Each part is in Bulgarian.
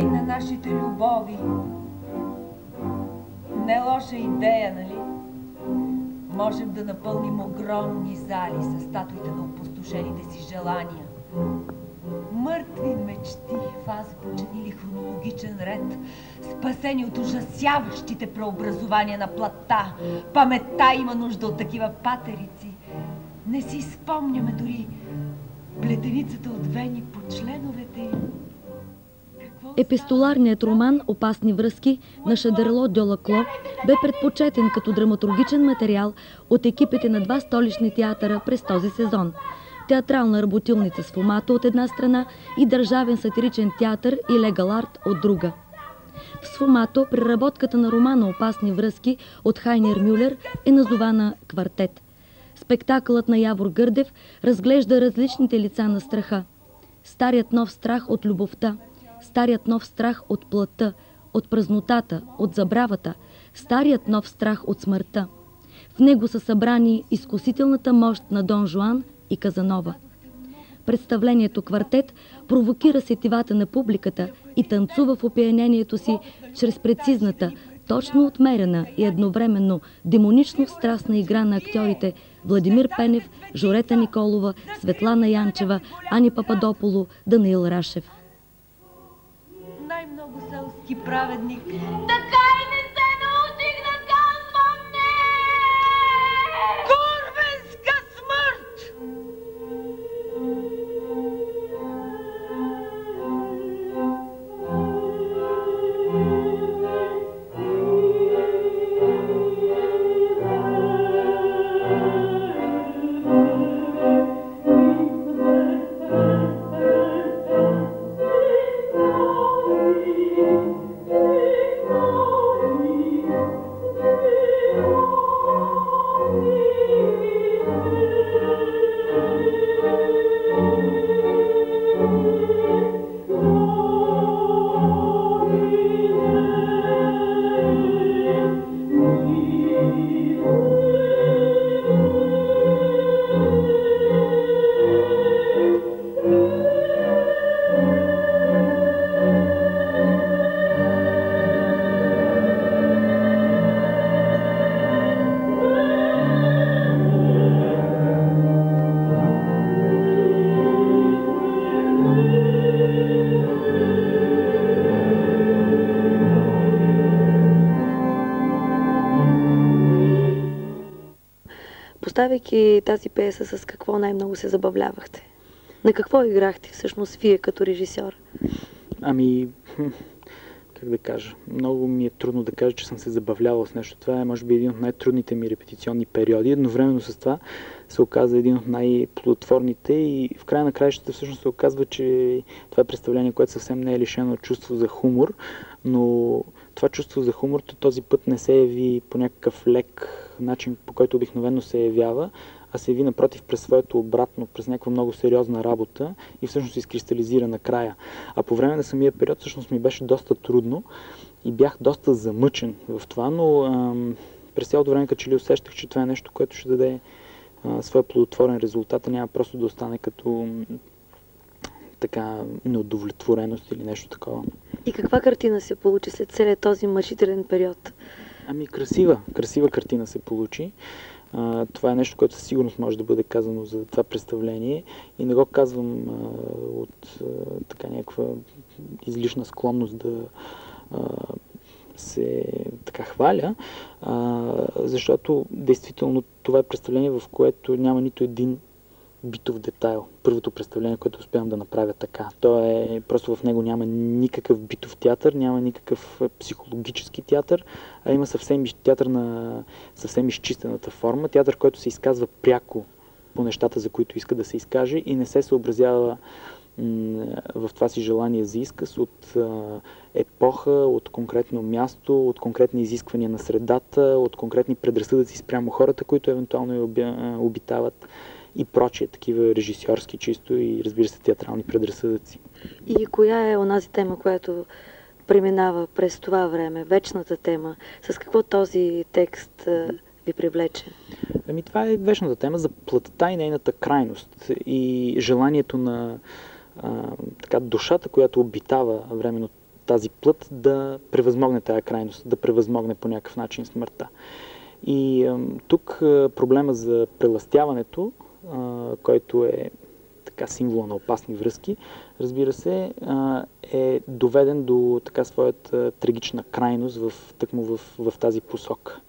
музей на нашите любови. Не лоша идея, нали? Можем да напълним огромни зали с статуите на опустошените си желания. Мъртви мечти в азбучен или хронологичен ред, спасени от ужасяващите преобразования на платта. Паметта има нужда от такива патерици. Не си спомняме дори плетеницата от вени по членовете им. Епистоларният роман «Опасни връзки» на Шадерло Дьолакло бе предпочетен като драматургичен материал от екипите на два столични театъра през този сезон. Театрална работилница с Фомато от една страна и Държавен сатиричен театър и Легал Арт от друга. В Сфомато преработката на романа «Опасни връзки» от Хайнер Мюлер е назована «Квартет». Спектакълът на Явор Гърдев разглежда различните лица на страха. Старият нов страх от любовта, старият нов страх от плътта, от празнотата, от забравата, старият нов страх от смъртта. В него са събрани изкусителната мощ на Дон Жуан и Казанова. Представлението «Квартет» провокира сетивата на публиката и танцува в опиянението си чрез прецизната, точно отмерена и едновременно демонично страстна игра на актьорите Владимир Пенев, Жорета Николова, Светлана Янчева, Ани Пападополо, Данаил Рашев. Най-много селски праведник. Така и не се научих да казвам не! Курвенска смърт! Поставяйки тази пиеса, с какво най-много се забавлявахте? На какво играхте всъщност вие като режисьор? Ами, как да кажа, много ми е трудно да кажа, че съм се забавлявал с нещо. Това е, може би, един от най-трудните ми репетиционни периоди. Едновременно с това се оказа един от най-плодотворните и в края на краищата всъщност се оказва, че това е представление, което съвсем не е лишено от чувство за хумор, но това чувство за хумор този път не се яви по някакъв лек начин, по който обикновено се явява, а се яви напротив през своето обратно, през някаква много сериозна работа и всъщност изкристализира накрая. А по време на самия период всъщност ми беше доста трудно и бях доста замъчен в това, но през цялото време като че ли усещах, че това е нещо, което ще даде своя плодотворен резултат, а няма просто да остане като така неудовлетвореност или нещо такова. И каква картина се получи след целият този мъчителен период? Ами красива картина се получи. Това е нещо, което със сигурност може да бъде казано за това представление и не го казвам от така някаква излишна склонност да се така хваля, защото действително това е представление, в което няма нито един битов детайл. Първото представление, което успявам да направя така. То е, просто в него няма никакъв битов театър, няма никакъв психологически театър, а има театър на съвсем изчистената форма. Театър, който се изказва пряко по нещата, за които иска да се изкаже и не се съобразява в това си желание за изказ от епоха, от конкретно място, от конкретни изисквания на средата, от конкретни предразсъдъци спрямо хората, които евентуално я обитават и прочие такива режисьорски чисто и, разбира се, театрални предразсъдъци. И коя е онази тема, която преминава през това време, вечната тема? С какво този текст ви привлече? Ами това е вечната тема за плътта и нейната крайност и желанието на така, душата, която обитава временно тази плът да превъзмогне тая крайност, да превъзмогне по някакъв начин смъртта. И тук проблема за прелъстяването, който е така символа на опасни връзки, разбира се, е доведен до така своята трагична крайност тъкмо в тази посока.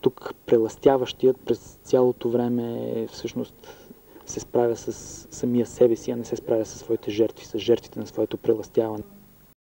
Тук прелъстяващият през цялото време всъщност се справя с самия себе си, а не се справя със своите жертви, с жертвите на своето прелъстяване.